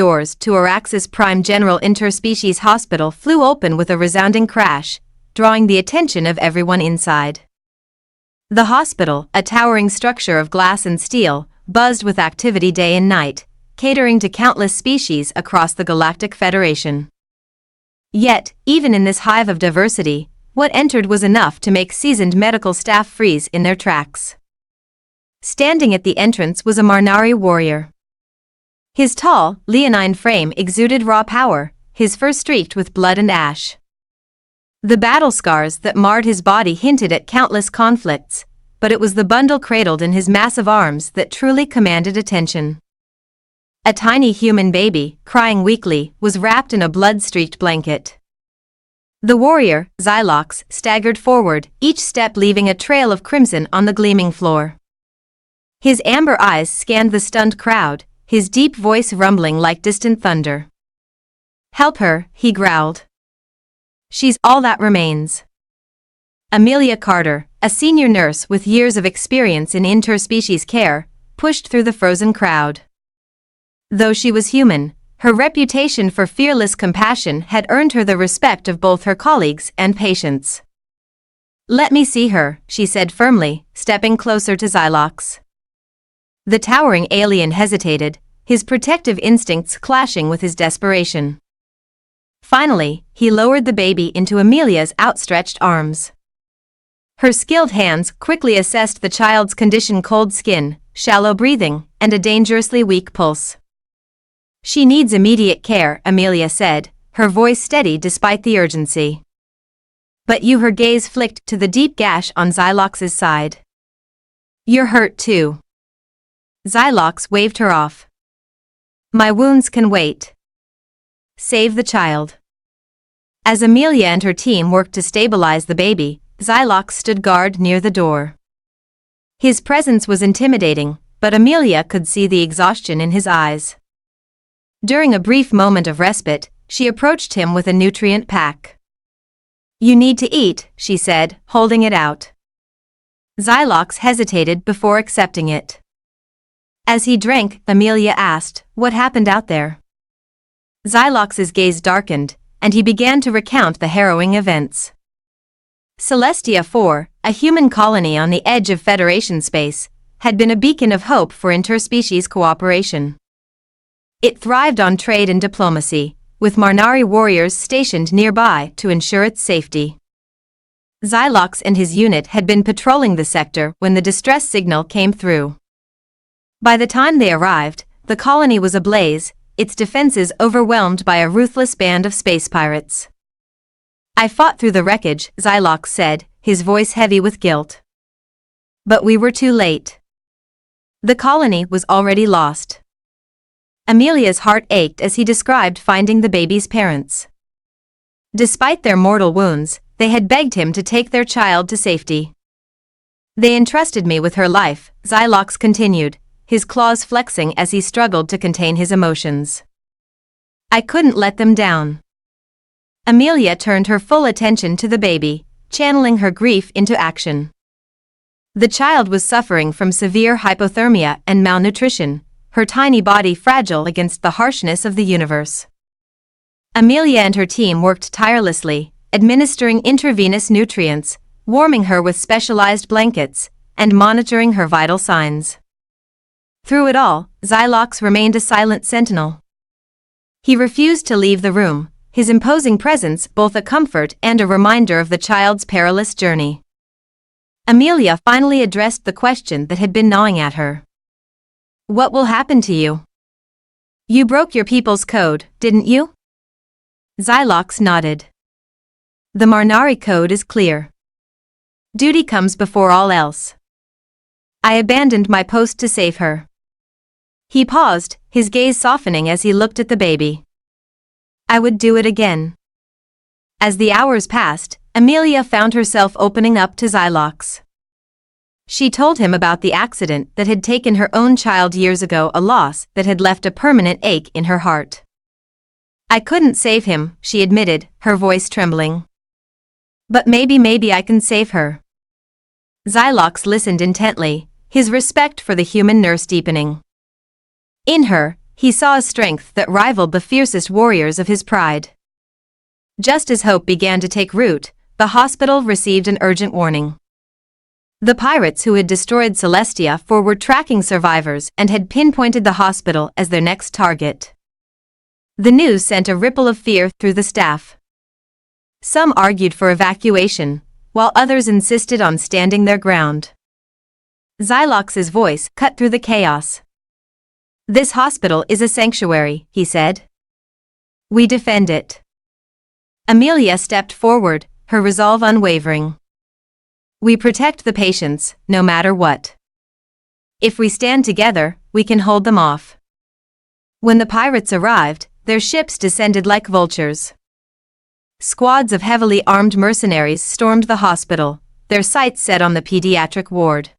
doors to Arax's prime general interspecies hospital flew open with a resounding crash, drawing the attention of everyone inside. The hospital, a towering structure of glass and steel, buzzed with activity day and night, catering to countless species across the Galactic Federation. Yet, even in this hive of diversity, what entered was enough to make seasoned medical staff freeze in their tracks. Standing at the entrance was a Marnari warrior. His tall, leonine frame exuded raw power, his fur streaked with blood and ash. The battle scars that marred his body hinted at countless conflicts, but it was the bundle cradled in his massive arms that truly commanded attention. A tiny human baby, crying weakly, was wrapped in a blood-streaked blanket. The warrior, Xylox, staggered forward, each step leaving a trail of crimson on the gleaming floor. His amber eyes scanned the stunned crowd, his deep voice rumbling like distant thunder. "Help her," he growled. "She's all that remains." Amelia Carter, a senior nurse with years of experience in interspecies care, pushed through the frozen crowd. Though she was human, her reputation for fearless compassion had earned her the respect of both her colleagues and patients. "Let me see her," she said firmly, stepping closer to Xylox. The towering alien hesitated, his protective instincts clashing with his desperation. Finally, he lowered the baby into Amelia's outstretched arms. Her skilled hands quickly assessed the child's condition: cold skin, shallow breathing, and a dangerously weak pulse. "She needs immediate care," Amelia said, her voice steady despite the urgency. "But you," her gaze flicked to the deep gash on Xylox's side. "You're hurt too." Xylox waved her off. "My wounds can wait. Save the child." As Amelia and her team worked to stabilize the baby, Xylox stood guard near the door. His presence was intimidating, but Amelia could see the exhaustion in his eyes. During a brief moment of respite, she approached him with a nutrient pack. "You need to eat," she said, holding it out. Xylox hesitated before accepting it. As he drank, Amelia asked, "What happened out there?" Xylox's gaze darkened, and he began to recount the harrowing events. Celestia 4, a human colony on the edge of Federation space, had been a beacon of hope for interspecies cooperation. It thrived on trade and diplomacy, with Marnari warriors stationed nearby to ensure its safety. Xylox and his unit had been patrolling the sector when the distress signal came through. By the time they arrived, the colony was ablaze, its defenses overwhelmed by a ruthless band of space pirates. "I fought through the wreckage," Xylox said, his voice heavy with guilt. "But we were too late. The colony was already lost." Amelia's heart ached as he described finding the baby's parents. Despite their mortal wounds, they had begged him to take their child to safety. "They entrusted me with her life," Xylox continued, his claws flexing as he struggled to contain his emotions. "I couldn't let them down." Amelia turned her full attention to the baby, channeling her grief into action. The child was suffering from severe hypothermia and malnutrition, her tiny body fragile against the harshness of the universe. Amelia and her team worked tirelessly, administering intravenous nutrients, warming her with specialized blankets, and monitoring her vital signs. Through it all, Xylox remained a silent sentinel. He refused to leave the room, his imposing presence both a comfort and a reminder of the child's perilous journey. Amelia finally addressed the question that had been gnawing at her. "What will happen to you? You broke your people's code, didn't you?" Xylox nodded. "The Marnari code is clear. Duty comes before all else. I abandoned my post to save her." He paused, his gaze softening as he looked at the baby. "I would do it again." As the hours passed, Amelia found herself opening up to Xylox. She told him about the accident that had taken her own child years ago, a loss that had left a permanent ache in her heart. "I couldn't save him," she admitted, her voice trembling. "But maybe I can save her." Xylox listened intently, his respect for the human nurse deepening. In her, he saw a strength that rivaled the fiercest warriors of his pride. Just as hope began to take root, the hospital received an urgent warning. The pirates who had destroyed Celestia were tracking survivors and had pinpointed the hospital as their next target. The news sent a ripple of fear through the staff. Some argued for evacuation, while others insisted on standing their ground. Xylox's voice cut through the chaos. "This hospital is a sanctuary," he said. "We defend it." Amelia stepped forward, her resolve unwavering. "We protect the patients, no matter what. If we stand together, we can hold them off." When the pirates arrived, their ships descended like vultures. Squads of heavily armed mercenaries stormed the hospital, their sights set on the pediatric ward.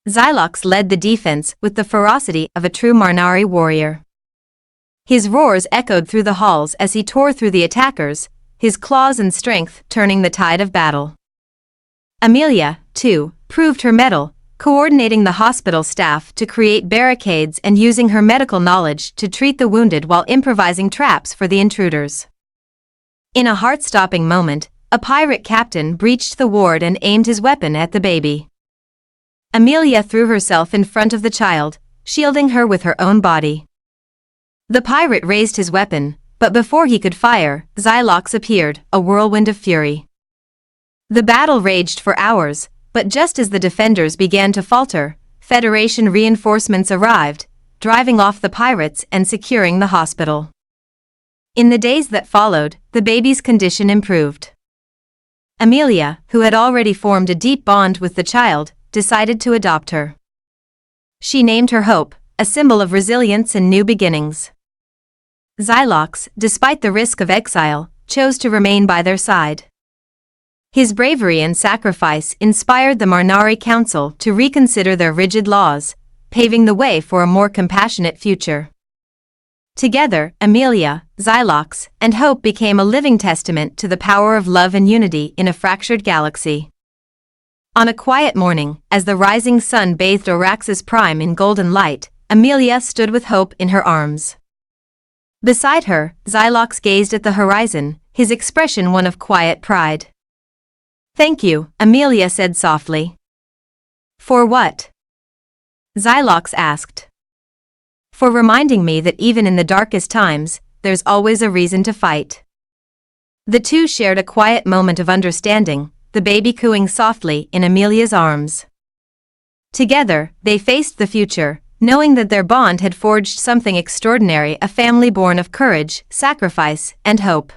Xylox led the defense with the ferocity of a true Marnari warrior. His roars echoed through the halls as he tore through the attackers, his claws and strength turning the tide of battle. Amelia, too, proved her mettle, coordinating the hospital staff to create barricades and using her medical knowledge to treat the wounded while improvising traps for the intruders. In a heart-stopping moment, a pirate captain breached the ward and aimed his weapon at the baby. Amelia threw herself in front of the child, shielding her with her own body. The pirate raised his weapon, but before he could fire, Xylox appeared, a whirlwind of fury. The battle raged for hours, but just as the defenders began to falter, Federation reinforcements arrived, driving off the pirates and securing the hospital. In the days that followed, the baby's condition improved. Amelia, who had already formed a deep bond with the child, decided to adopt her. She named her Hope, a symbol of resilience and new beginnings. Xylox, despite the risk of exile, chose to remain by their side. His bravery and sacrifice inspired the Marnari Council to reconsider their rigid laws, paving the way for a more compassionate future. Together, Amelia, Xylox, and Hope became a living testament to the power of love and unity in a fractured galaxy. On a quiet morning, as the rising sun bathed Orax's Prime in golden light, Amelia stood with Hope in her arms. Beside her, Xylox gazed at the horizon, his expression one of quiet pride. "Thank you," Amelia said softly. "For what?" Xylox asked. "For reminding me that even in the darkest times, there's always a reason to fight." The two shared a quiet moment of understanding, the baby cooing softly in Amelia's arms. Together, they faced the future, knowing that their bond had forged something extraordinary, a family born of courage, sacrifice, and hope.